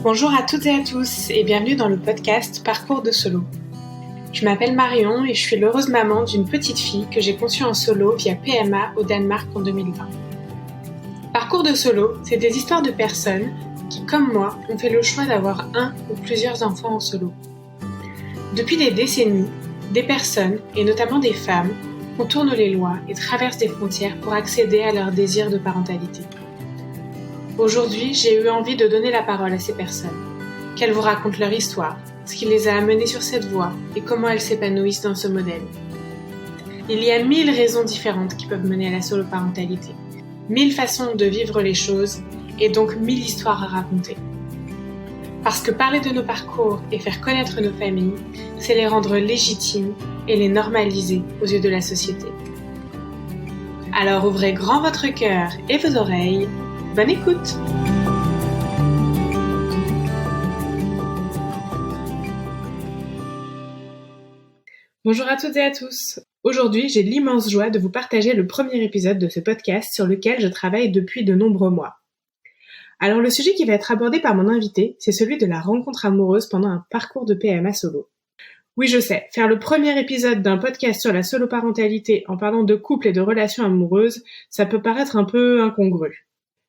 Bonjour à toutes et à tous et bienvenue dans le podcast Parcours de solo. Je m'appelle Marion et je suis l'heureuse maman d'une petite fille que j'ai conçue en solo via PMA au Danemark en 2020. Parcours de solo, c'est des histoires de personnes qui, comme moi, ont fait le choix d'avoir un ou plusieurs enfants en solo. Depuis des décennies, des personnes, et notamment des femmes, contournent les lois et traversent des frontières pour accéder à leur désir de parentalité. Aujourd'hui, j'ai eu envie de donner la parole à ces personnes, qu'elles vous racontent leur histoire, ce qui les a amenées sur cette voie et comment elles s'épanouissent dans ce modèle. Il y a 1000 raisons différentes qui peuvent mener à la solo-parentalité, 1000 façons de vivre les choses et donc 1000 histoires à raconter. Parce que parler de nos parcours et faire connaître nos familles, c'est les rendre légitimes et les normaliser aux yeux de la société. Alors ouvrez grand votre cœur et vos oreilles. Bonne écoute! Bonjour à toutes et à tous! Aujourd'hui, j'ai l'immense joie de vous partager le premier épisode de ce podcast sur lequel je travaille depuis de nombreux mois. Alors le sujet qui va être abordé par mon invité, c'est celui de la rencontre amoureuse pendant un parcours de PMA solo. Oui, je sais, faire le premier épisode d'un podcast sur la solo-parentalité en parlant de couple et de relations amoureuses, ça peut paraître un peu incongru.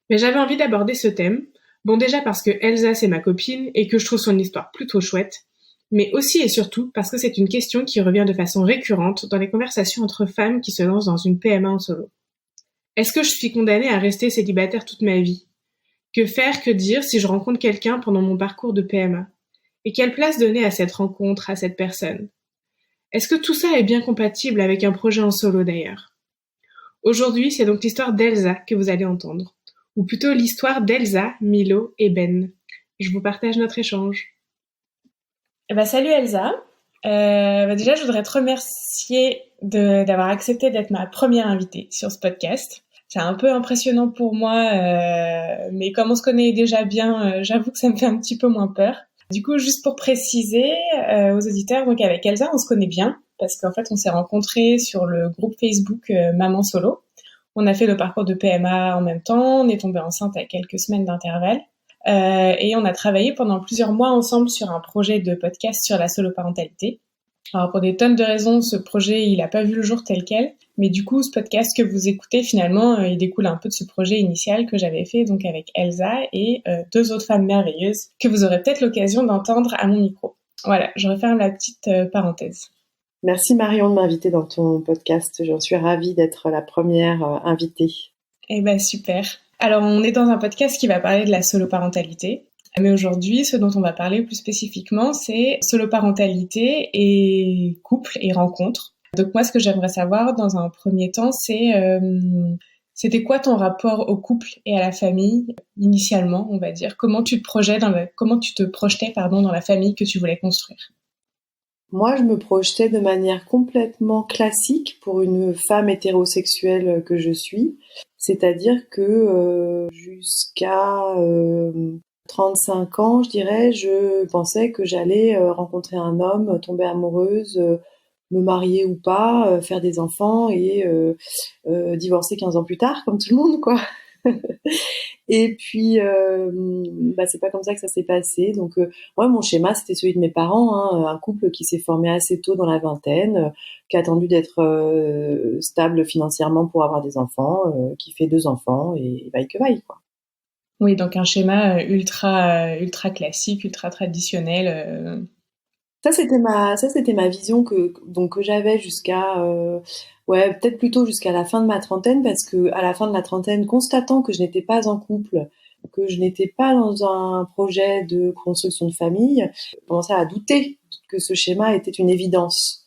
Mais j'avais envie d'aborder ce thème, bon déjà parce que Elsa c'est ma copine et que je trouve son histoire plutôt chouette, mais aussi et surtout parce que c'est une question qui revient de façon récurrente dans les conversations entre femmes qui se lancent dans une PMA en solo. Est-ce que je suis condamnée à rester célibataire toute ma vie ? Que faire, que dire si je rencontre quelqu'un pendant mon parcours de PMA ? Et quelle place donner à cette rencontre, à cette personne ? Est-ce que tout ça est bien compatible avec un projet en solo d'ailleurs ? Aujourd'hui, c'est donc l'histoire d'Elsa que vous allez entendre. Ou plutôt l'histoire d'Elsa, Milo et Ben. Je vous partage notre échange. Salut Elsa. Déjà, je voudrais te remercier d'avoir accepté d'être ma première invitée sur ce podcast. C'est un peu impressionnant pour moi, mais comme on se connaît déjà bien, j'avoue que ça me fait un petit peu moins peur. Du coup, juste pour préciser aux auditeurs, donc avec Elsa, on se connaît bien parce qu'en fait, on s'est rencontrés sur le groupe Facebook Maman Solo. On a fait le parcours de PMA en même temps, on est tombé enceinte à quelques semaines d'intervalle et on a travaillé pendant plusieurs mois ensemble sur un projet de podcast sur la solo-parentalité. Alors pour des tonnes de raisons, ce projet il a pas vu le jour tel quel, mais du coup ce podcast que vous écoutez finalement, il découle un peu de ce projet initial que j'avais fait donc avec Elsa et deux autres femmes merveilleuses que vous aurez peut-être l'occasion d'entendre à mon micro. Voilà, je referme la petite parenthèse. Merci Marion de m'inviter dans ton podcast. J'en suis ravie d'être la première invitée. Super. Alors, on est dans un podcast qui va parler de la solo-parentalité. Mais aujourd'hui, ce dont on va parler plus spécifiquement, c'est solo-parentalité et couple et rencontre. Donc moi, ce que j'aimerais savoir dans un premier temps, c'était quoi ton rapport au couple et à la famille initialement, on va dire. Comment tu te projetais dans la famille que tu voulais construire? Moi, je me projetais de manière complètement classique pour une femme hétérosexuelle que je suis. C'est-à-dire que jusqu'à 35 ans, je dirais, je pensais que j'allais rencontrer un homme, tomber amoureuse, me marier ou pas, faire des enfants et divorcer 15 ans plus tard, comme tout le monde, quoi. Et puis, c'est pas comme ça que ça s'est passé. Donc, moi, mon schéma, c'était celui de mes parents, hein, un couple qui s'est formé assez tôt dans la vingtaine, qui a attendu d'être stable financièrement pour avoir des enfants, qui fait 2 enfants et vaille que vaille, quoi. Oui, donc un schéma ultra classique, ultra traditionnel. Ça c'était ma vision que j'avais jusqu'à peut-être plutôt jusqu'à la fin de ma trentaine, parce que à la fin de la trentaine, constatant que je n'étais pas en couple, que je n'étais pas dans un projet de construction de famille, je commençais à douter que ce schéma était une évidence.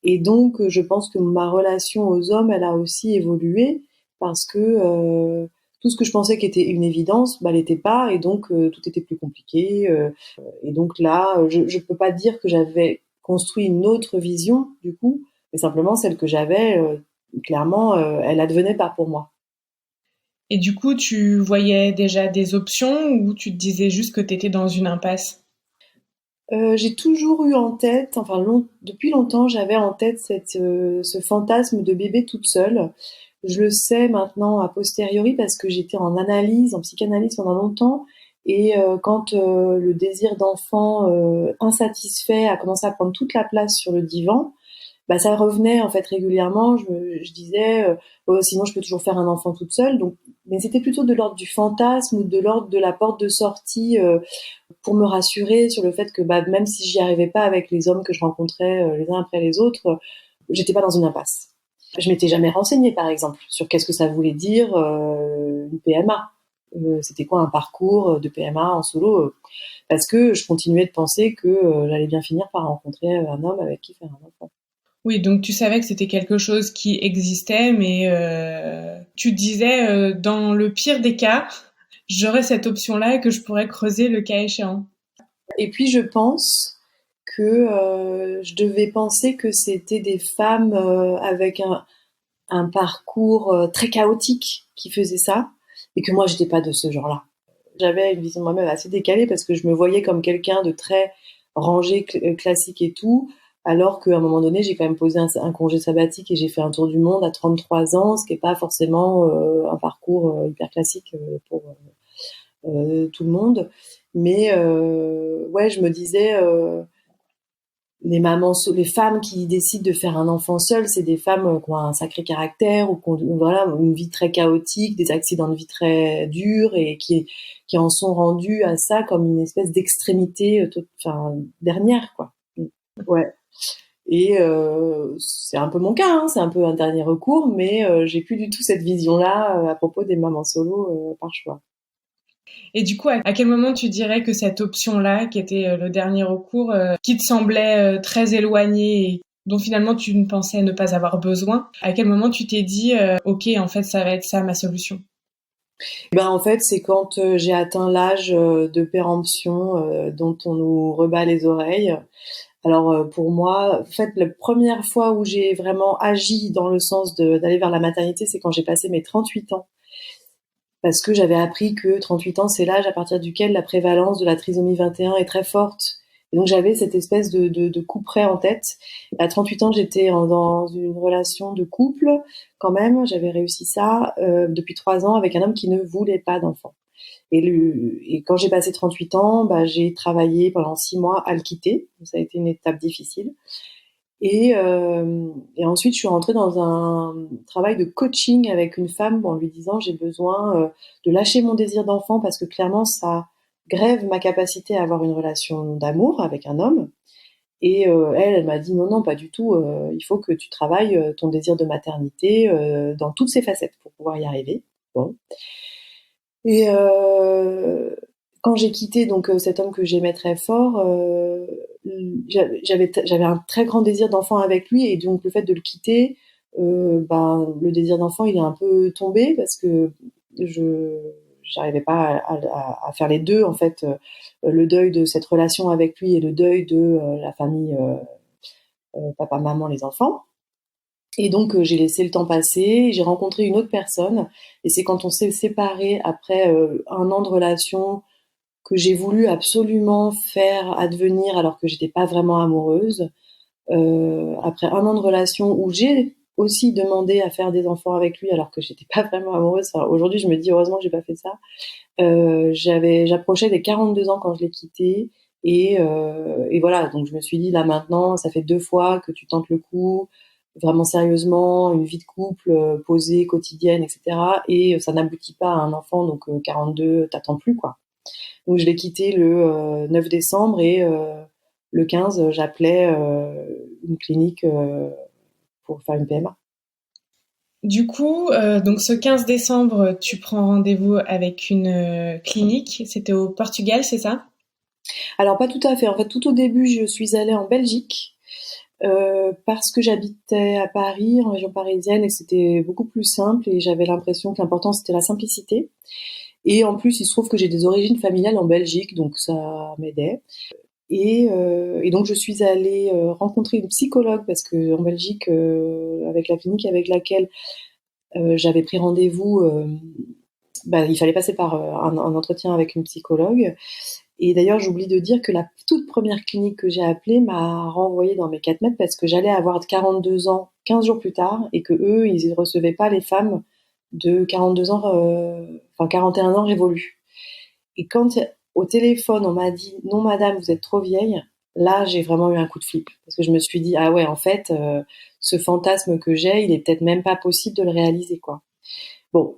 Et donc je pense que ma relation aux hommes, elle a aussi évolué parce que tout ce que je pensais qui était une évidence, l'était pas, et donc tout était plus compliqué. Et donc là, je peux pas dire que j'avais construit une autre vision du coup, mais simplement celle que j'avais, clairement, elle advenait pas pour moi. Et du coup, tu voyais déjà des options ou tu te disais juste que tu étais dans une impasse ? J'ai toujours eu en tête, depuis longtemps, j'avais en tête ce fantasme de bébé toute seule. Je le sais maintenant a posteriori parce que j'étais en psychanalyse pendant longtemps, Et quand le désir d'enfant insatisfait a commencé à prendre toute la place sur le divan, bah ça revenait en fait régulièrement. Je disais, oh, sinon je peux toujours faire un enfant toute seule. Donc, mais c'était plutôt de l'ordre du fantasme ou de l'ordre de la porte de sortie pour me rassurer sur le fait que bah, même si j'y arrivais pas avec les hommes que je rencontrais les uns après les autres, j'étais pas dans une impasse. Je m'étais jamais renseignée, par exemple, sur qu'est-ce que ça voulait dire une PMA. C'était quoi un parcours de PMA en solo parce que je continuais de penser que j'allais bien finir par rencontrer un homme avec qui faire un enfant. Oui, donc tu savais que c'était quelque chose qui existait, mais tu te disais, dans le pire des cas, j'aurais cette option-là et que je pourrais creuser le cas échéant. Et puis je pense que je devais penser que c'était des femmes avec un parcours très chaotique qui faisaient ça, et que moi j'étais pas de ce genre-là. J'avais une vision de moi-même assez décalée parce que je me voyais comme quelqu'un de très rangé, classique et tout, alors qu'à un moment donné, j'ai quand même posé un congé sabbatique et j'ai fait un tour du monde à 33 ans, ce qui n'est pas forcément un parcours hyper classique pour tout le monde. Mais ouais, je me disais, les femmes qui décident de faire un enfant seul, c'est des femmes qui ont un sacré caractère ou qui ont voilà, une vie très chaotique, des accidents de vie très durs et qui en sont rendues à ça comme une espèce d'extrémité enfin, dernière, quoi. Ouais. Et c'est un peu mon cas, hein, c'est un peu un dernier recours, mais j'ai plus du tout cette vision-là à propos des mamans solo par choix. Et du coup, à quel moment tu dirais que cette option-là, qui était le dernier recours, qui te semblait très éloignée et dont finalement tu ne pensais ne pas avoir besoin, à quel moment tu t'es dit, ok, en fait, ça va être ça ma solution? Ben en fait, c'est quand j'ai atteint l'âge de péremption dont on nous rebat les oreilles. Alors pour moi, en fait, la première fois où j'ai vraiment agi dans le sens d'aller vers la maternité, c'est quand j'ai passé mes 38 ans. Parce que j'avais appris que 38 ans, c'est l'âge à partir duquel la prévalence de la trisomie 21 est très forte. Et donc j'avais cette espèce de couperet en tête. À 38 ans, j'étais dans une relation de couple quand même. J'avais réussi ça depuis 3 ans avec un homme qui ne voulait pas d'enfant. Et quand j'ai passé 38 ans, bah, j'ai travaillé pendant 6 mois à le quitter. Ça a été une étape difficile. Et ensuite, je suis rentrée dans un travail de coaching avec une femme en lui disant j'ai besoin de lâcher mon désir d'enfant parce que clairement, ça grève ma capacité à avoir une relation d'amour avec un homme. Et elle m'a dit non, non, pas du tout. Il faut que tu travailles ton désir de maternité dans toutes ses facettes pour pouvoir y arriver. Bon. Et quand j'ai quitté donc cet homme que j'aimais très fort, j'avais un très grand désir d'enfant avec lui et donc le fait de le quitter, ben le désir d'enfant il est un peu tombé parce que je j'arrivais pas à faire les deux en fait, le deuil de cette relation avec lui et le deuil de la famille papa, maman, les enfants. Et donc j'ai laissé le temps passer, j'ai rencontré une autre personne et c'est quand on s'est séparés après un an de relation que j'ai voulu absolument faire advenir alors que j'étais pas vraiment amoureuse. Après un an de relation où j'ai aussi demandé à faire des enfants avec lui alors que j'étais pas vraiment amoureuse. Enfin, aujourd'hui, je me dis heureusement que j'ai pas fait ça. J'approchais des 42 ans quand je l'ai quitté et voilà. Donc je me suis dit là maintenant, ça fait 2 fois que tu tentes le coup, vraiment sérieusement, une vie de couple posée, quotidienne, etc. Et ça n'aboutit pas à un enfant, donc 42, t'attends plus quoi. Donc je l'ai quitté le 9 décembre et le 15, j'appelais une clinique pour faire une PMA. Du coup, donc ce 15 décembre, tu prends rendez-vous avec une clinique. C'était au Portugal, c'est ça? Alors pas tout à fait. En fait, tout au début, je suis allée en Belgique parce que j'habitais à Paris, en région parisienne, et c'était beaucoup plus simple. Et j'avais l'impression que l'important c'était la simplicité. Et en plus, il se trouve que j'ai des origines familiales en Belgique, donc ça m'aidait. Et donc je suis allée rencontrer une psychologue parce que en Belgique, avec la clinique avec laquelle j'avais pris rendez-vous, bah, il fallait passer par un entretien avec une psychologue. Et d'ailleurs, j'oublie de dire que la toute première clinique que j'ai appelée m'a renvoyée dans mes 4 mètres parce que j'allais avoir 42 ans 15 jours plus tard et que eux, ils ne recevaient pas les femmes de 42 ans, enfin 41 ans révolus. Et quand au téléphone, on m'a dit non, madame, vous êtes trop vieille, là, j'ai vraiment eu un coup de flip. Parce que je me suis dit, ah ouais, en fait, ce fantasme que j'ai, il est peut-être même pas possible de le réaliser, quoi. Bon,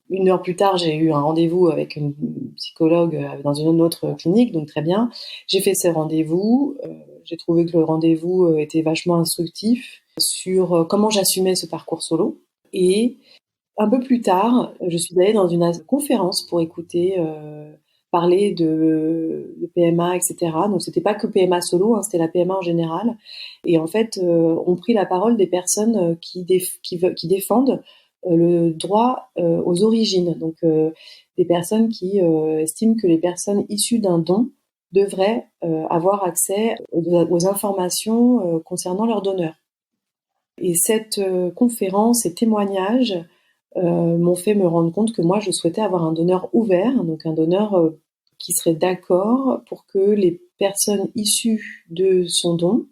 1 heure plus tard, j'ai eu un rendez-vous avec une psychologue dans une autre clinique, donc très bien. J'ai fait ces rendez-vous. J'ai trouvé que le rendez-vous était vachement instructif sur comment j'assumais ce parcours solo. Et un peu plus tard, je suis allée dans une conférence pour écouter parler de PMA, etc. Donc c'était pas que PMA solo, hein, c'était la PMA en général. Et en fait, ont pris la parole des personnes qui défendent le droit aux origines. Donc des personnes qui estiment que les personnes issues d'un don devraient avoir accès aux informations concernant leur donneur. Et cette conférence, ces témoignages m'ont fait me rendre compte que moi, je souhaitais avoir un donneur ouvert, donc un donneur qui serait d'accord pour que les personnes issues de son don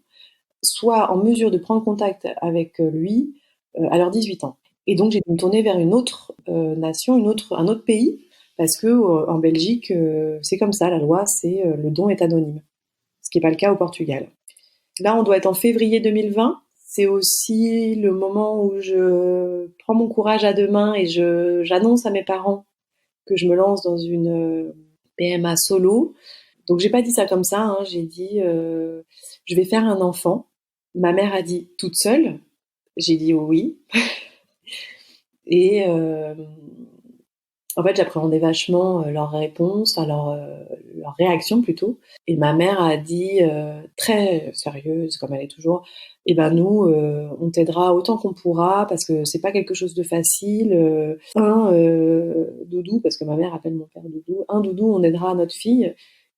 soient en mesure de prendre contact avec lui à leurs 18 ans. Et donc, j'ai dû me tourner vers une autre nation, un autre pays, parce que en Belgique, c'est comme ça, la loi, c'est le don est anonyme, ce qui n'est pas le cas au Portugal. Là, on doit être en février 2020. C'est aussi le moment où je prends mon courage à 2 mains et j'annonce à mes parents que je me lance dans une PMA solo. Donc j'ai pas dit ça comme ça, hein. J'ai dit je vais faire un enfant. Ma mère a dit toute seule. J'ai dit oui. Et en fait, j'appréhendais vachement leurs réponses, enfin leur réaction plutôt. Et ma mère a dit, très sérieuse comme elle est toujours, eh ben nous, on t'aidera autant qu'on pourra parce que c'est pas quelque chose de facile. Doudou, parce que ma mère appelle mon père Doudou. Un doudou, on aidera notre fille.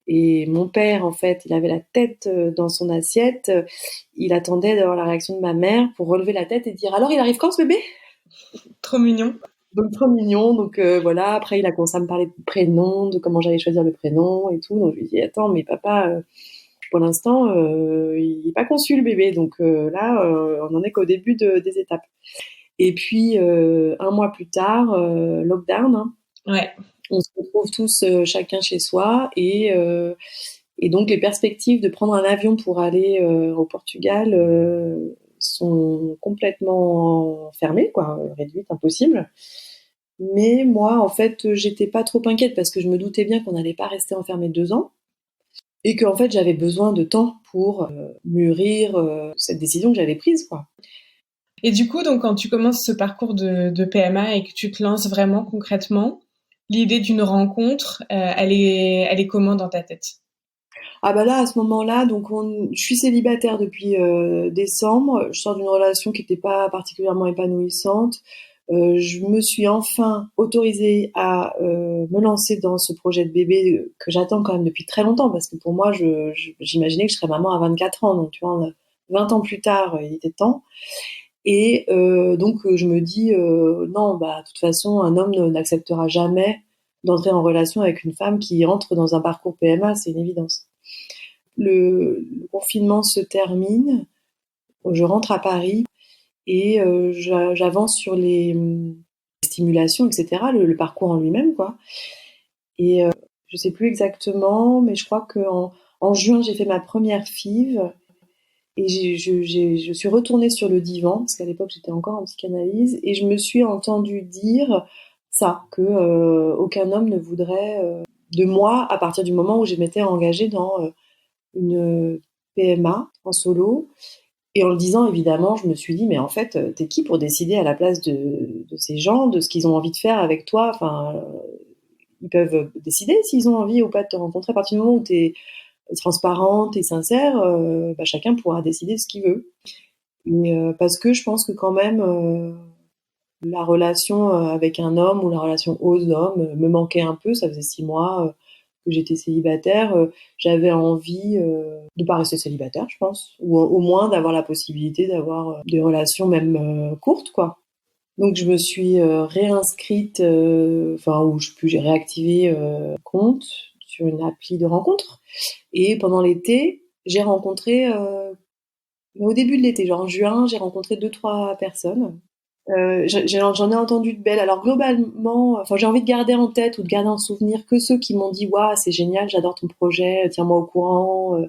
Et mon père, en fait, il avait la tête dans son assiette. Il attendait d'avoir la réaction de ma mère pour relever la tête et dire alors il arrive quand ce bébé? Trop mignon. Donc trop mignon, donc voilà. Après, il a commencé à me parler de prénom, de comment j'allais choisir le prénom et tout. Donc je lui ai dit attends, mais papa, pour l'instant, il n'est pas conçu le bébé, donc là, on en est qu'au début des étapes. Et puis 1 mois plus tard, lockdown. Hein. Ouais. On se retrouve tous chacun chez soi et donc les perspectives de prendre un avion pour aller au Portugal sont complètement fermées, quoi, réduites, impossibles. Mais moi, en fait, j'étais pas trop inquiète parce que je me doutais bien qu'on n'allait pas rester enfermé 2 ans et que en fait j'avais besoin de temps pour mûrir cette décision que j'avais prise, quoi. Et du coup, donc quand tu commences ce parcours de PMA et que tu te lances vraiment concrètement, l'idée d'une rencontre, elle est comment dans ta tête? Ah bah là, à ce moment-là, donc je suis célibataire depuis décembre. Je sors d'une relation qui n'était pas particulièrement épanouissante. Je me suis enfin autorisée à me lancer dans ce projet de bébé que j'attends quand même depuis très longtemps parce que pour moi, j'imaginais que je serais maman à 24 ans. Donc tu vois, 20 ans plus tard, il était temps. Et donc je me dis non, bah de toute façon, un homme n'acceptera jamais d'entrer en relation avec une femme qui entre dans un parcours PMA, c'est une évidence. Le confinement se termine, je rentre à Paris et j'avance sur les stimulations, etc., le parcours en lui-même, quoi. Et je sais plus exactement, mais je crois en juin, j'ai fait ma première FIV et je suis retournée sur le divan, parce qu'à l'époque, j'étais encore en psychanalyse, et je me suis entendue dire ça, que aucun homme ne voudrait de moi à partir du moment où je m'étais engagée dans une PMA en solo. Et en le disant, évidemment, je me suis dit, mais en fait, t'es qui pour décider à la place de ces gens, de ce qu'ils ont envie de faire avec toi? Enfin, ils peuvent décider s'ils ont envie ou pas de te rencontrer. À partir du moment où t'es transparente et sincère, bah, chacun pourra décider ce qu'il veut. Et, parce que je pense que quand même, la relation avec un homme ou la relation aux hommes me manquait un peu. Ça faisait 6 mois que j'étais célibataire. J'avais envie de pas rester célibataire, je pense, ou au moins d'avoir la possibilité d'avoir des relations même courtes, quoi. Donc je me suis réinscrite, j'ai réactivé compte sur une appli de rencontre. Et pendant l'été, j'ai rencontré, au début de l'été, genre en juin, j'ai rencontré 2-3 personnes J'en ai entendu de belles. Alors globalement, enfin j'ai envie de garder en tête ou de garder en souvenir que ceux qui m'ont dit waouh c'est génial, j'adore ton projet, tiens-moi au courant.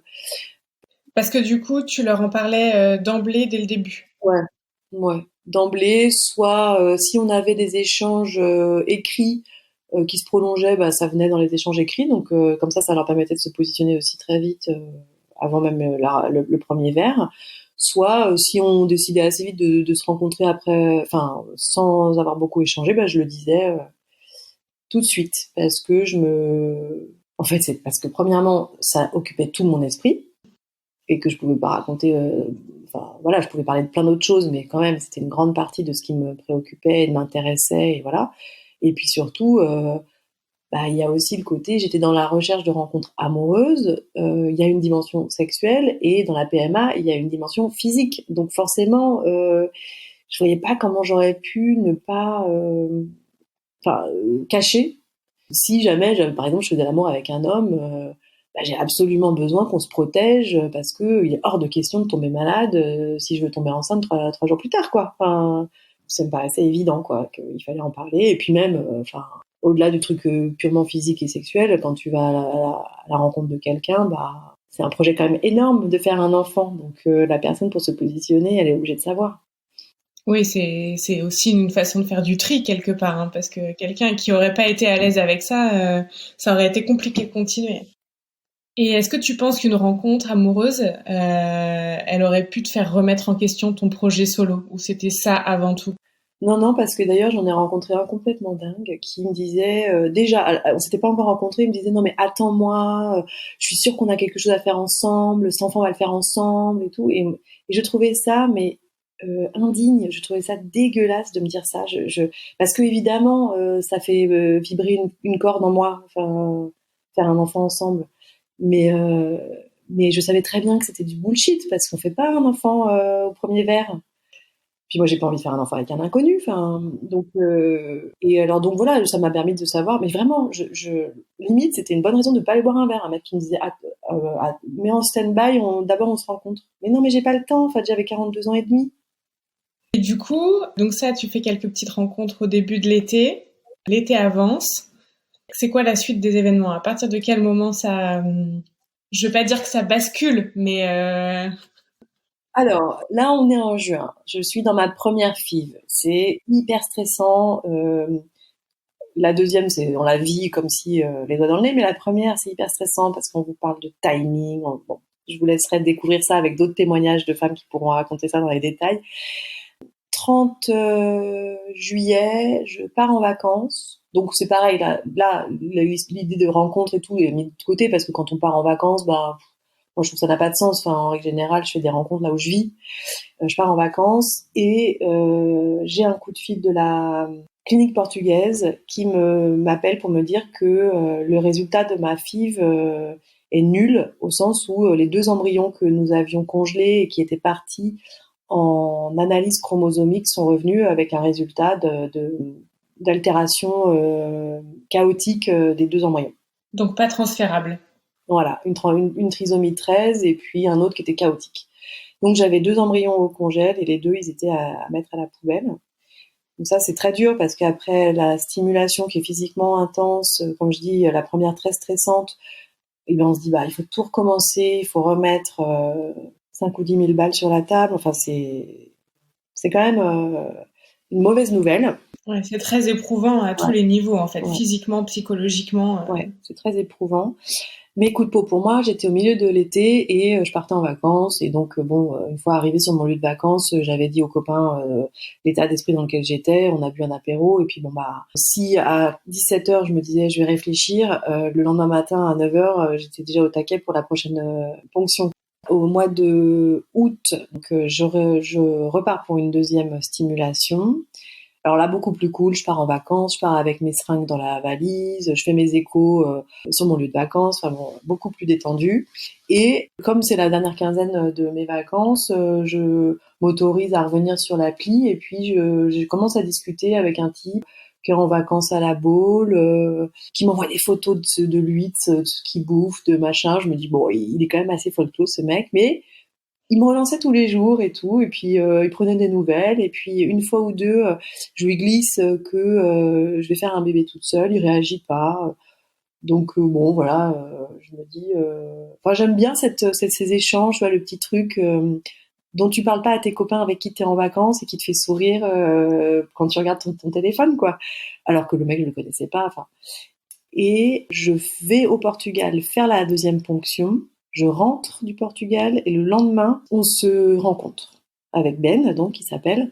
Parce que du coup, tu leur en parlais d'emblée dès le début. Ouais, ouais. D'emblée, soit si on avait des échanges écrits qui se prolongeaient, bah ça venait dans les échanges écrits, donc comme ça leur permettait de se positionner aussi très vite avant même le premier verre. Soit si on décidait assez vite de se rencontrer après, enfin sans avoir beaucoup échangé, bah je le disais tout de suite parce que en fait c'est parce que premièrement ça occupait tout mon esprit et que je pouvais pas raconter. Enfin voilà, je pouvais parler de plein d'autres choses, mais quand même c'était une grande partie de ce qui me préoccupait et m'intéressait et voilà. Et puis surtout, bah il y a aussi le côté, j'étais dans la recherche de rencontres amoureuses. Il y a une dimension sexuelle et dans la PMA il y a une dimension physique. Donc forcément, je voyais pas comment j'aurais pu ne pas, cacher. Si jamais, par exemple, je faisais l'amour avec un homme, bah, j'ai absolument besoin qu'on se protège parce que il est hors de question de tomber malade si je veux tomber enceinte trois jours plus tard, quoi. Enfin, ça me paraissait évident, quoi, qu'il fallait en parler. Et puis même, enfin, au-delà du truc purement physique et sexuel, quand tu vas à la rencontre de quelqu'un, bah, c'est un projet quand même énorme de faire un enfant. Donc la personne pour se positionner, elle est obligée de savoir. Oui, c'est aussi une façon de faire du tri quelque part, hein, parce que quelqu'un qui aurait pas été à l'aise avec ça, ça aurait été compliqué de continuer. Et est-ce que tu penses qu'une rencontre amoureuse, elle aurait pu te faire remettre en question ton projet solo, ou c'était ça avant tout? Non, non, parce que d'ailleurs, j'en ai rencontré un complètement dingue qui me disait, déjà, on s'était pas encore rencontrés, il me disait, non, mais attends-moi, je suis sûre qu'on a quelque chose à faire ensemble, cet enfant, on va le faire ensemble et tout. Et je trouvais ça, mais indigne, je trouvais ça dégueulasse de me dire ça. Parce que évidemment, ça fait vibrer une corde en moi, enfin, faire un enfant ensemble. Mais, euh, mais je savais très bien que c'était du bullshit, parce qu'on fait pas un enfant au premier verre. Puis moi, j'ai pas envie de faire un enfant avec un inconnu. Enfin, donc et alors donc voilà, ça m'a permis de savoir. Mais vraiment, limite, c'était une bonne raison de pas aller boire un verre. Un mec qui me disait, mets en stand-by, d'abord on se rencontre. Mais non, mais j'ai pas le temps. Enfin, j'avais 42 ans et demi. Et du coup, donc ça, tu fais quelques petites rencontres au début de l'été. L'été avance. C'est quoi la suite des événements? À partir de quel moment ça, je veux pas dire que ça bascule, mais Alors là, on est en juin. Je suis dans ma première FIV. C'est hyper stressant. La deuxième, c'est on la vit comme si les doigts dans le nez, mais la première, c'est hyper stressant parce qu'on vous parle de timing. Bon, je vous laisserai découvrir ça avec d'autres témoignages de femmes qui pourront raconter ça dans les détails. 30 juillet, je pars en vacances. Donc c'est pareil, là l'idée de rencontre et tout est mise de côté parce que quand on part en vacances, bah moi je trouve que ça n'a pas de sens. Enfin, en règle générale, je fais des rencontres là où je vis. Je pars en vacances et j'ai un coup de fil de la clinique portugaise qui m'appelle pour me dire que le résultat de ma FIV est nul au sens où les deux embryons que nous avions congelés et qui étaient partis en analyse chromosomique sont revenus avec un résultat d'altération chaotique des deux embryons. donc pas transférable. Voilà, une trisomie 13 et puis un autre qui était chaotique. Donc j'avais deux embryons au congèle et les deux, ils étaient à mettre à la poubelle. Donc ça, c'est très dur parce qu'après la stimulation qui est physiquement intense, comme je dis, la première très stressante, et bien on se dit, bah, il faut tout recommencer, il faut remettre 5 ou 10 000 balles sur la table. Enfin, c'est quand même une mauvaise nouvelle. Ouais, c'est très éprouvant à tous Ouais, les niveaux, en fait, ouais, physiquement, psychologiquement. ouais, c'est très éprouvant. Mais coup de peau pour moi, j'étais au milieu de l'été et je partais en vacances. Et donc, bon, une fois arrivée sur mon lieu de vacances, j'avais dit aux copains l'état d'esprit dans lequel j'étais. On a bu un apéro. Et puis, bon, bah, si à 17h, je me disais, je vais réfléchir, le lendemain matin à 9h, j'étais déjà au taquet pour la prochaine ponction. Au mois de août, donc, je repars pour une deuxième stimulation. Alors là, beaucoup plus cool, je pars en vacances, je pars avec mes seringues dans la valise, je fais mes échos sur mon lieu de vacances, enfin bon, beaucoup plus détendu. Et comme c'est la dernière quinzaine de mes vacances, je m'autorise à revenir sur l'appli et puis je commence à discuter avec un type qui est en vacances à la Baule, qui m'envoie des photos de lui, de ce qu'il bouffe, de machin. Je me dis, bon, il est quand même assez folklore ce mec, mais il me relançait tous les jours et tout, et puis il prenait des nouvelles, et puis une fois ou deux, je lui glisse que je vais faire un bébé toute seule, il réagit pas. Donc bon, voilà, je me dis, enfin j'aime bien ces échanges, tu vois, le petit truc dont tu parles pas à tes copains avec qui t'es en vacances et qui te fait sourire quand tu regardes ton téléphone, quoi. Alors que le mec je le connaissais pas, enfin. Et je vais au Portugal faire la deuxième ponction. Je rentre du Portugal et le lendemain, on se rencontre avec Ben, donc, qui s'appelle,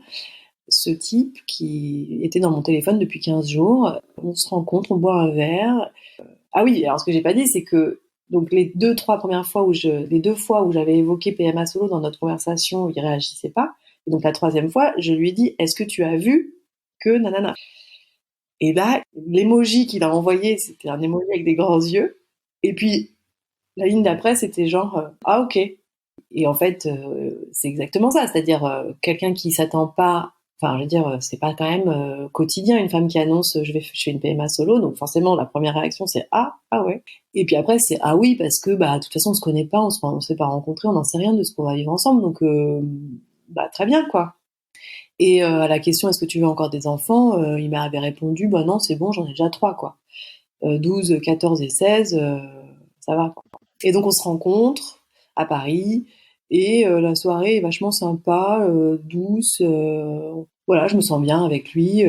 ce type qui était dans mon téléphone depuis 15 jours. On se rencontre, on boit un verre. Ah oui, alors ce que j'ai pas dit, c'est que donc les les 2 fois où j'avais évoqué PMA solo dans notre conversation, il réagissait pas. Et donc la troisième fois, je lui ai dit, est-ce que tu as vu que nanana? Et là, l'emoji qu'il a envoyé, c'était un emoji avec des grands yeux. Et puis, la ligne d'après, c'était genre, ah ok. Et en fait, c'est exactement ça. C'est-à-dire, quelqu'un qui s'attend pas, enfin, je veux dire, c'est pas quand même quotidien, une femme qui annonce, je fais une PMA solo. Donc forcément, la première réaction, c'est, ah ouais. Et puis après, c'est, ah oui, parce que, bah, de toute façon, on se connaît pas, on s'est pas rencontrés, on n'en sait rien de ce qu'on va vivre ensemble. Donc, bah, très bien, quoi. Et à la question est-ce que tu veux encore des enfants, il m'avait répondu bah non c'est bon j'en ai déjà 3 quoi. 12, 14 et 16, ça va quoi. Et donc on se rencontre à Paris et la soirée est vachement sympa, douce. Voilà je me sens bien avec lui.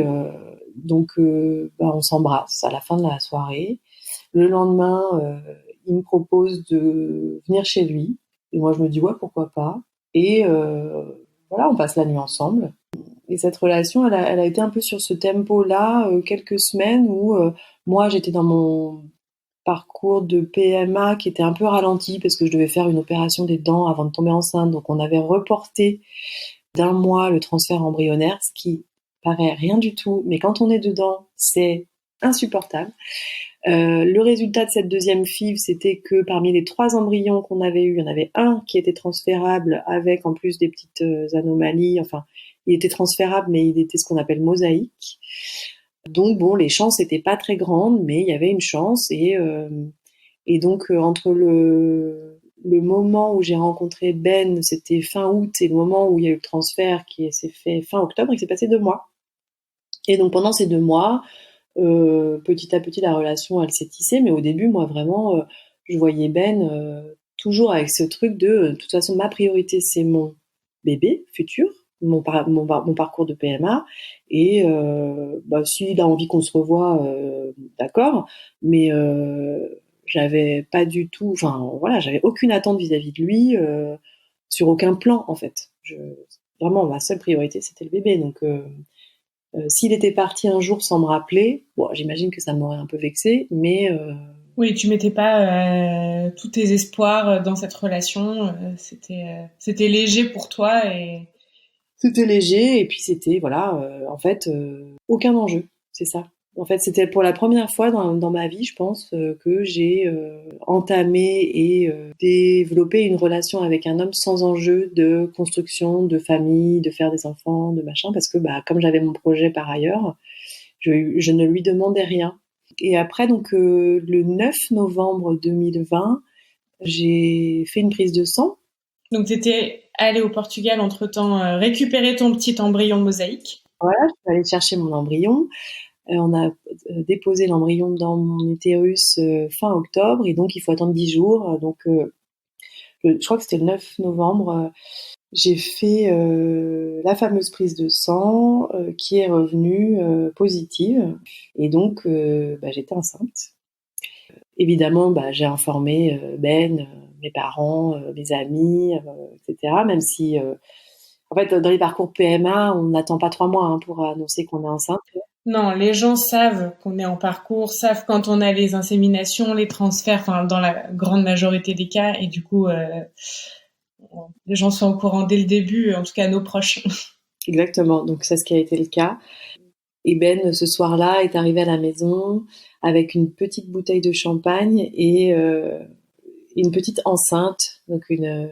Donc bah, on s'embrasse à la fin de la soirée. Le lendemain il me propose de venir chez lui et moi je me dis ouais pourquoi pas. Et voilà on passe la nuit ensemble. Et cette relation, elle a été un peu sur ce tempo-là, quelques semaines où moi j'étais dans mon parcours de PMA qui était un peu ralenti parce que je devais faire une opération des dents avant de tomber enceinte. Donc on avait reporté d'un mois le transfert embryonnaire, ce qui paraît rien du tout, mais quand on est dedans, c'est insupportable. Le résultat de cette deuxième FIV, c'était que parmi les 3 embryons qu'on avait eus, il y en avait un qui était transférable avec en plus des petites anomalies. Enfin, il était transférable, mais il était ce qu'on appelle mosaïque. Donc bon, les chances n'étaient pas très grandes, mais il y avait une chance. Et donc entre le moment où j'ai rencontré Ben, c'était fin août, et le moment où il y a eu le transfert qui s'est fait fin octobre, il s'est passé 2 mois. Et donc pendant ces 2 mois, petit à petit, la relation, elle s'est tissée, mais au début, moi, vraiment, je voyais Ben toujours avec ce truc de toute façon, ma priorité, c'est mon bébé futur, mon parcours de PMA, et bah, s'il a envie qu'on se revoie, d'accord, mais j'avais pas du tout, enfin, voilà, j'avais aucune attente vis-à-vis de lui, sur aucun plan, en fait. Vraiment, ma seule priorité, c'était le bébé, donc s'il était parti un jour sans me rappeler, bon, j'imagine que ça m'aurait un peu vexée, mais Oui, tu mettais pas tous tes espoirs dans cette relation. C'était léger pour toi et c'était léger et puis c'était voilà, en fait, aucun enjeu, c'est ça. En fait, c'était pour la première fois dans ma vie, je pense, que j'ai entamé et développé une relation avec un homme sans enjeu de construction, de famille, de faire des enfants, de machin, parce que bah comme j'avais mon projet par ailleurs, je ne lui demandais rien. Et après, donc, le 9 novembre 2020, j'ai fait une prise de sang. donc t'étais allée au Portugal entre-temps récupérer ton petit embryon mosaïque. Voilà, je suis allée chercher mon embryon. On a déposé l'embryon dans mon utérus fin octobre et donc il faut attendre 10 jours. Donc, je crois que c'était le 9 novembre. J'ai fait la fameuse prise de sang qui est revenue positive. Et donc, bah, j'étais enceinte. Évidemment, bah, j'ai informé Ben, mes parents, mes amis, etc. Même si, en fait, dans les parcours PMA, on n'attend pas 3 mois pour annoncer qu'on est enceinte. Non, les gens savent qu'on est en parcours, savent quand on a les inséminations, les transferts, enfin dans la grande majorité des cas, et du coup, les gens sont au courant dès le début, en tout cas nos proches. Exactement, donc c'est ce qui a été le cas. Et Ben, ce soir-là, est arrivé à la maison avec une petite bouteille de champagne et une petite enceinte, donc un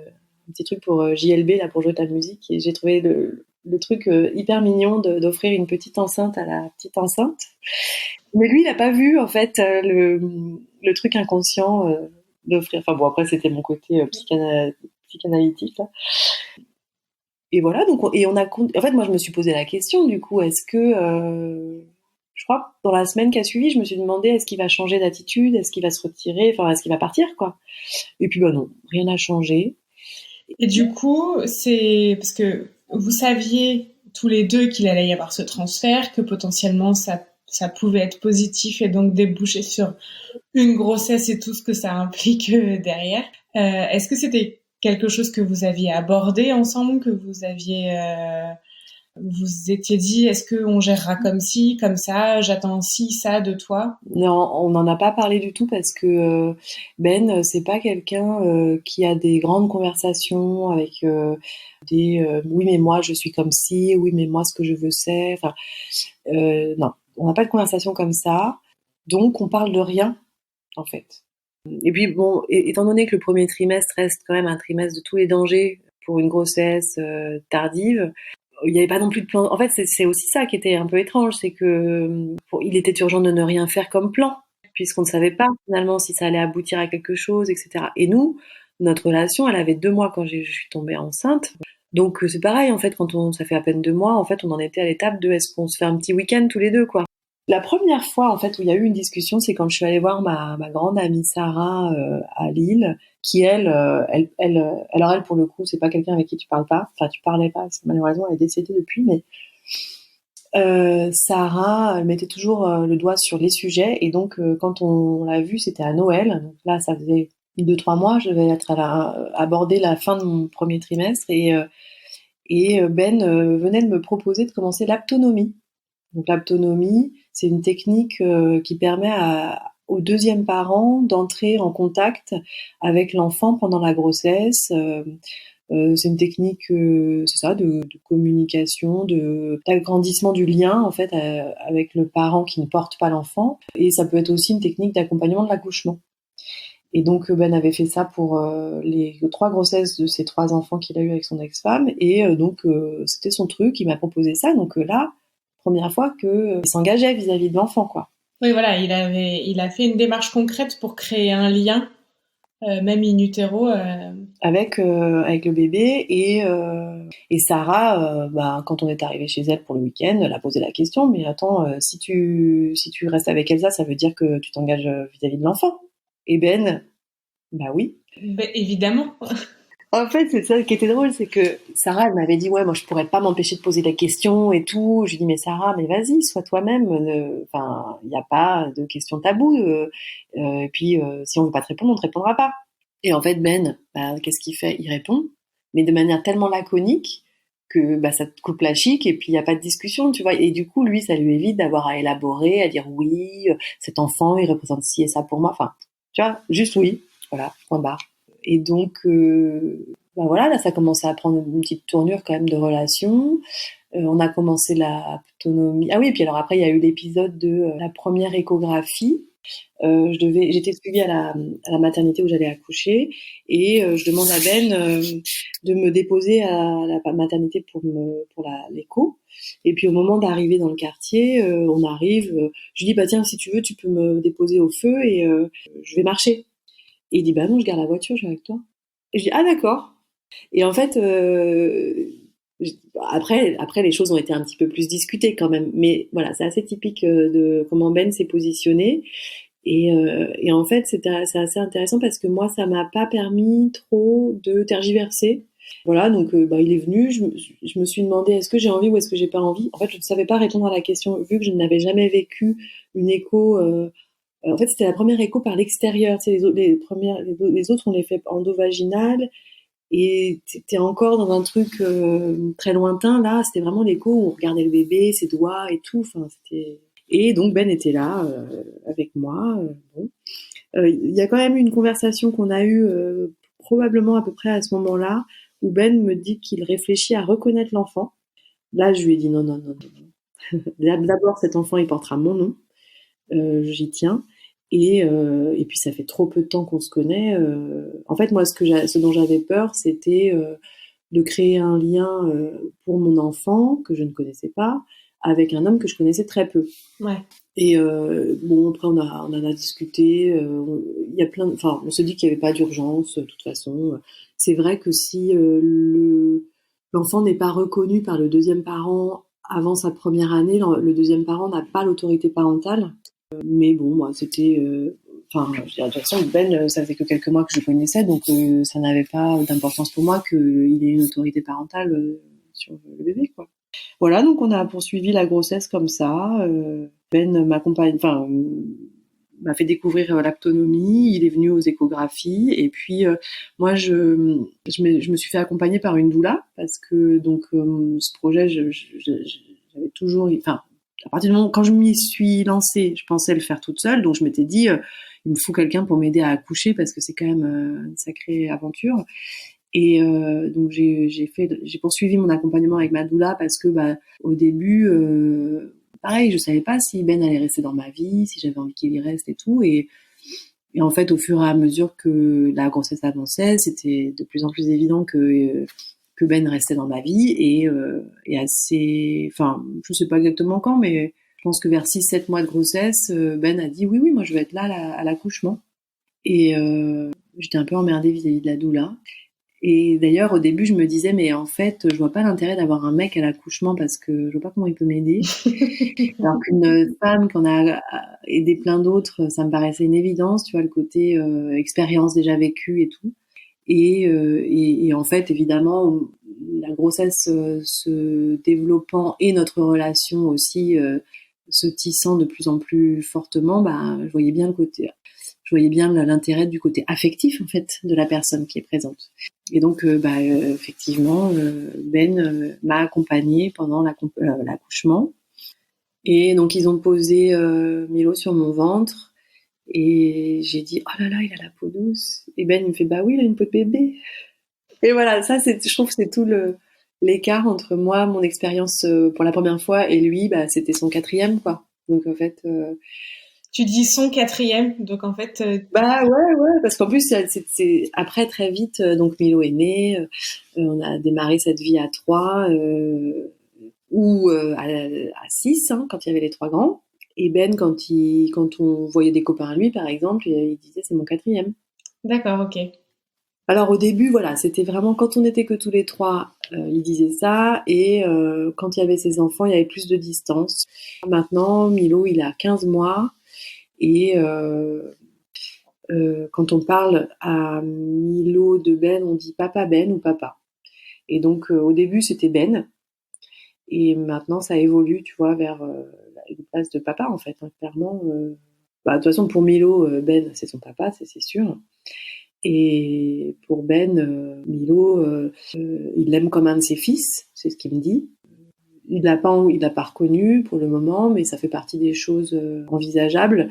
petit truc pour JLB, là, pour jouer de la musique. Et j'ai trouvé le truc hyper mignon d'offrir une petite enceinte à la petite enceinte. Mais lui, il n'a pas vu, en fait, le truc inconscient d'offrir. Enfin bon, après, c'était mon côté psychanalytique là. Et voilà, donc en fait moi je me suis posé la question du coup, est-ce que je crois que dans la semaine qui a suivi, je me suis demandé est-ce qu'il va changer d'attitude, est-ce qu'il va se retirer, enfin est-ce qu'il va partir quoi. Et puis bah non, rien n'a changé. Et du coup, c'est parce que vous saviez tous les deux qu'il allait y avoir ce transfert, que potentiellement ça pouvait être positif et donc déboucher sur une grossesse et tout ce que ça implique derrière. Est-ce que c'était quelque chose que vous aviez abordé ensemble, que vous aviez vous étiez dit, est-ce qu'on gérera comme ci, comme ça, j'attends ci, ça de toi? Non, on n'en a pas parlé du tout parce que Ben, c'est pas quelqu'un qui a des grandes conversations avec oui mais moi je suis comme ci, oui mais moi ce que je veux c'est, enfin non, on n'a pas de conversation comme ça, donc on parle de rien en fait. Et puis bon, étant donné que le premier trimestre reste quand même un trimestre de tous les dangers pour une grossesse tardive, il n'y avait pas non plus de plan. En fait, c'est aussi ça qui était un peu étrange, c'est que il était urgent de ne rien faire comme plan, puisqu'on ne savait pas finalement si ça allait aboutir à quelque chose, etc. Et nous, notre relation, elle avait 2 mois quand je suis tombée enceinte. Donc c'est pareil, en fait, ça fait à peine 2 mois, en fait, on en était à l'étape de est-ce qu'on se fait un petit week-end tous les deux, quoi. La première fois, en fait, où il y a eu une discussion, c'est quand je suis allée voir ma grande amie Sarah à Lille, qui alors elle pour le coup, c'est pas quelqu'un avec qui tu parles pas. Enfin, tu parlais pas. Parce que malheureusement, elle est décédée depuis, mais Sarah, elle mettait toujours le doigt sur les sujets. Et donc, quand on l'a vue, c'était à Noël. Donc là, ça faisait 2-3 mois. Je devais être aborder la fin de mon premier trimestre et Ben venait de me proposer de commencer l'aptonomie. Donc l'aptonomie, c'est une technique qui permet au deuxième parent d'entrer en contact avec l'enfant pendant la grossesse. C'est une technique, c'est ça, de communication, d'agrandissement du lien en fait avec le parent qui ne porte pas l'enfant. Et ça peut être aussi une technique d'accompagnement de l'accouchement. Et donc Ben avait fait ça pour les 3 grossesses de ses 3 enfants qu'il a eu avec son ex-femme. Et donc c'était son truc, il m'a proposé ça. Donc là, première fois qu'il s'engageait vis-à-vis de l'enfant, quoi. Oui, voilà, il a fait une démarche concrète pour créer un lien, même in utero. Avec le bébé et Sarah, quand on est arrivé chez elle pour le week-end, elle a posé la question, mais attends, si tu restes avec Elsa, ça veut dire que tu t'engages vis-à-vis de l'enfant. Et Ben, bah oui. Ben, évidemment. En fait, c'est ça qui était drôle, c'est que Sarah, elle m'avait dit, ouais, moi, je pourrais pas m'empêcher de poser des questions et tout. Je lui dis, mais Sarah, mais vas-y, sois toi-même. Enfin, il n'y a pas de questions taboues. Et puis, si on veut pas te répondre, on te répondra pas. Et en fait, Ben, qu'est-ce qu'il fait? Il répond, mais de manière tellement laconique que ça te coupe la chic et puis il n'y a pas de discussion, tu vois. Et du coup, lui, ça lui évite d'avoir à élaborer, à dire oui, cet enfant, il représente ci et ça pour moi. Enfin, tu vois, juste oui, voilà, point barre. Et donc, voilà, là, ça commençait à prendre une petite tournure quand même de relation. On a commencé l'autonomie. Ah oui, et puis alors après, il y a eu l'épisode de la première échographie. J'étais suivie à la maternité où j'allais accoucher et je demande à Ben de me déposer à la maternité pour l'écho. Et puis au moment d'arriver dans le quartier, on arrive. Je lui dis bah tiens si tu veux tu peux me déposer au feu et je vais marcher. Et il dit bah non je garde la voiture, je vais avec toi. Et je dis ah d'accord. Et en fait après les choses ont été un petit peu plus discutées quand même, mais voilà c'est assez typique de comment Ben s'est positionné. Et en fait, c'est assez intéressant parce que moi, ça m'a pas permis trop de tergiverser. Voilà, donc il est venu. Je me suis demandé est-ce que j'ai envie ou est-ce que j'ai pas envie. En fait, je ne savais pas répondre à la question vu que je n'avais jamais vécu une écho. En fait, c'était la première écho par l'extérieur. Tu sais, les autres, on les fait endovaginales. Et t'es encore dans un truc très lointain. Là, c'était vraiment l'écho où on regardait le bébé, ses doigts et tout. Enfin, c'était. Et donc Ben était là avec moi. Bon. Il y a quand même eu une conversation qu'on a eue probablement à peu près à ce moment-là où Ben me dit qu'il réfléchit à reconnaître l'enfant. Là, je lui ai dit non, non, non, non. D'abord, cet enfant, il portera mon nom. J'y tiens. Et puis ça fait trop peu de temps qu'on se connaît. En fait, moi, ce dont j'avais peur, c'était de créer un lien pour mon enfant que je ne connaissais pas avec un homme que je connaissais très peu. Ouais. Et bon, après on en a discuté. Il y a enfin, on se dit qu'il n'y avait pas d'urgence. De toute façon, c'est vrai que si l'enfant n'est pas reconnu par le deuxième parent avant sa première année, le deuxième parent n'a pas l'autorité parentale. Mais bon, moi, c'était. Enfin, de toute façon, Ben, ça faisait que quelques mois que je le connaissais, donc ça n'avait pas d'importance pour moi qu'il ait une autorité parentale sur le bébé, quoi. Voilà, donc on a poursuivi la grossesse comme ça. Ben m'accompagne, enfin, m'a fait découvrir l'aptonomie. Il est venu aux échographies, et puis moi, je me suis fait accompagner par une doula parce que donc ce projet, j'avais toujours, enfin, à partir du moment quand je m'y suis lancée, je pensais le faire toute seule, donc je m'étais dit, il me faut quelqu'un pour m'aider à accoucher parce que c'est quand même une sacrée aventure. Et donc j'ai poursuivi mon accompagnement avec ma doula parce que au début, pareil, je savais pas si Ben allait rester dans ma vie, si j'avais envie qu'il y reste et tout. Et en fait, au fur et à mesure que la grossesse avançait, c'était de plus en plus évident que Ben restait dans ma vie et assez, enfin, je sais pas exactement quand, mais je pense que vers 6-7 mois de grossesse, Ben a dit oui, moi je vais être là à l'accouchement. Et j'étais un peu emmerdée vis-à-vis de la doula. Et d'ailleurs, au début, je me disais, mais en fait, je vois pas l'intérêt d'avoir un mec à l'accouchement parce que je vois pas comment il peut m'aider. Alors qu'une femme qu'on a aidé plein d'autres, ça me paraissait une évidence, tu vois, le côté expérience déjà vécue et tout. Et en fait, évidemment, la grossesse se développant et notre relation aussi se tissant de plus en plus fortement, je voyais bien l'intérêt du côté affectif en fait de la personne qui est présente. Et donc, effectivement, Ben m'a accompagnée pendant l'accouchement. Et donc, ils ont posé Milo sur mon ventre. Et j'ai dit, oh là là, il a la peau douce. Et Ben, il me fait, bah oui, il a une peau de bébé. Et voilà, ça, je trouve que c'est tout l'écart entre moi, mon expérience pour la première fois, et lui, c'était son quatrième, quoi. Donc, en fait... Tu dis son quatrième, donc en fait... ouais, parce qu'en plus, c'est après, très vite, donc Milo est né, on a démarré cette vie à 3, ou à 6, hein, quand il y avait les 3 grands. Et Ben, quand on voyait des copains à lui, par exemple, il disait c'est mon quatrième. D'accord, ok. Alors au début, voilà, c'était vraiment quand on n'était que tous les 3, il disait ça, et quand il y avait ses enfants, il y avait plus de distance. Maintenant, Milo, il a 15 mois, et quand on parle à Milo de Ben, on dit papa Ben ou papa. Et donc au début, c'était Ben. Et maintenant, ça évolue, tu vois, vers une place de papa, en fait, hein, clairement. De toute façon, pour Milo, Ben, c'est son papa, c'est sûr. Et pour Ben, Milo, il l'aime comme un de ses fils, c'est ce qu'il me dit. Il l'a pas reconnu pour le moment, mais ça fait partie des choses envisageables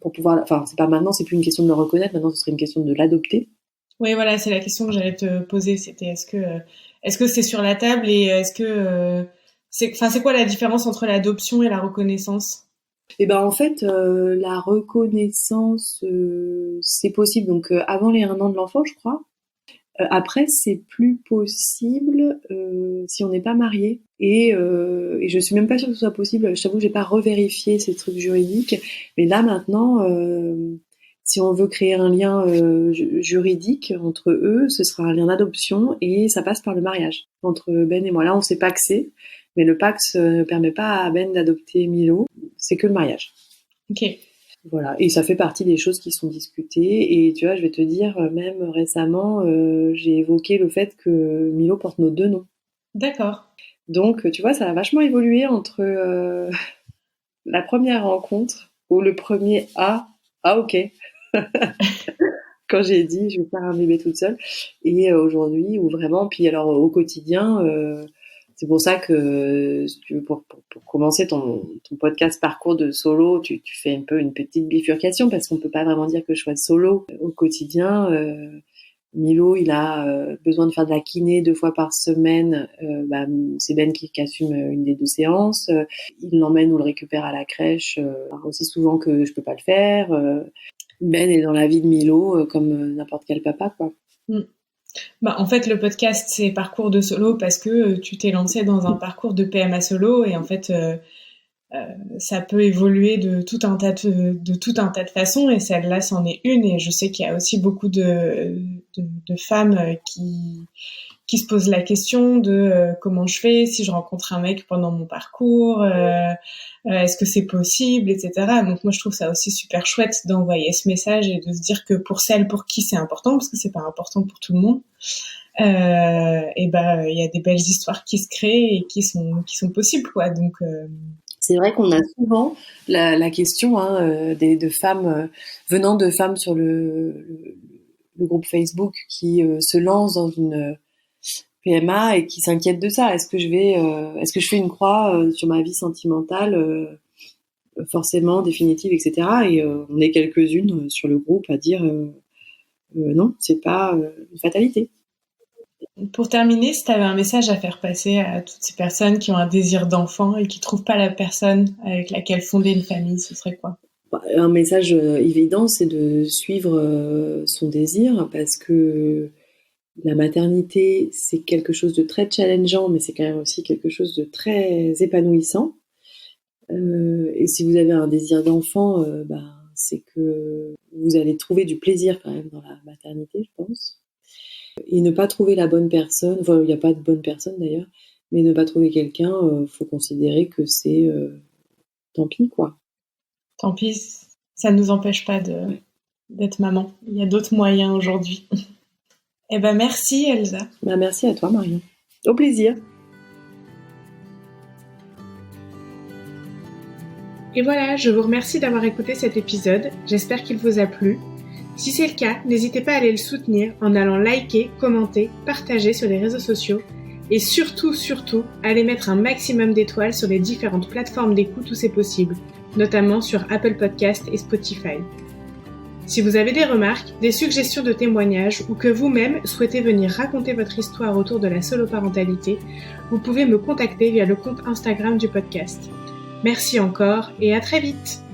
pour pouvoir. Enfin, c'est pas maintenant, c'est plus une question de le reconnaître. Maintenant, ce serait une question de l'adopter. Oui, voilà, c'est la question que j'allais te poser. C'était est-ce que c'est sur la table et est-ce que c'est quoi la différence entre l'adoption et la reconnaissance? Et en fait, la reconnaissance, c'est possible. Donc avant les 1 an de l'enfant, je crois. Après, c'est plus possible si on n'est pas marié. Et je suis même pas sûre que ce soit possible. Je t'avoue, j'ai pas revérifié ces trucs juridiques. Mais là maintenant, si on veut créer un lien juridique entre eux, ce sera un lien d'adoption et ça passe par le mariage entre Ben et moi. Là, on s'est pacsé, mais le Pacs ne permet pas à Ben d'adopter Milo. C'est que le mariage. Ok. Voilà, et ça fait partie des choses qui sont discutées. Et tu vois, je vais te dire, même récemment, j'ai évoqué le fait que Milo porte nos 2 noms. D'accord. Donc, tu vois, ça a vachement évolué entre la première rencontre où le premier ok, quand j'ai dit je vais faire un bébé toute seule, et aujourd'hui où vraiment, puis alors au quotidien, c'est pour ça que si tu veux, pour commencer ton podcast parcours de solo, tu fais un peu une petite bifurcation parce qu'on peut pas vraiment dire que je sois solo au quotidien. Milo, il a besoin de faire de la kiné 2 fois par semaine. C'est Ben qui assume une des 2 séances. Il l'emmène ou le récupère à la crèche aussi souvent que je peux pas le faire. Ben est dans la vie de Milo comme n'importe quel papa, quoi. Mm. En fait, le podcast, c'est parcours de solo parce que tu t'es lancé dans un parcours de PMA solo et en fait, ça peut évoluer de tout un tas de façons et celle-là, c'en est une. Et je sais qu'il y a aussi beaucoup de femmes qui se posent la question de comment je fais si je rencontre un mec pendant mon parcours, est-ce que c'est possible, etc. Donc moi je trouve ça aussi super chouette d'envoyer ce message et de se dire que pour celles pour qui c'est important, parce que c'est pas important pour tout le monde, et il y a des belles histoires qui se créent et qui sont possibles, quoi. Donc c'est vrai qu'on a souvent la question de femmes venant de femmes sur le groupe Facebook qui se lancent dans une PMA et qui s'inquiètent de ça. Est-ce que je fais une croix sur ma vie sentimentale forcément définitive, etc. Et on est quelques-unes sur le groupe à dire non, c'est pas une fatalité. Pour terminer, si tu avais un message à faire passer à toutes ces personnes qui ont un désir d'enfant et qui trouvent pas la personne avec laquelle fonder une famille, ce serait quoi ? Un message évident, c'est de suivre son désir, parce que la maternité, c'est quelque chose de très challengeant, mais c'est quand même aussi quelque chose de très épanouissant. Et si vous avez un désir d'enfant, c'est que vous allez trouver du plaisir quand même dans la maternité, je pense. Et ne pas trouver la bonne personne, enfin il n'y a pas de bonne personne d'ailleurs, mais ne pas trouver quelqu'un, faut considérer que c'est tant pis, quoi. Tant pis, ça ne nous empêche pas d'être maman. Il y a d'autres moyens aujourd'hui. Eh ben merci Elsa. Merci à toi Marion. Au plaisir. Et voilà, je vous remercie d'avoir écouté cet épisode. J'espère qu'il vous a plu. Si c'est le cas, n'hésitez pas à aller le soutenir en allant liker, commenter, partager sur les réseaux sociaux et surtout, allez mettre un maximum d'étoiles sur les différentes plateformes d'écoute où c'est possible, notamment sur Apple Podcast et Spotify. Si vous avez des remarques, des suggestions de témoignages ou que vous-même souhaitez venir raconter votre histoire autour de la soloparentalité, vous pouvez me contacter via le compte Instagram du podcast. Merci encore et à très vite!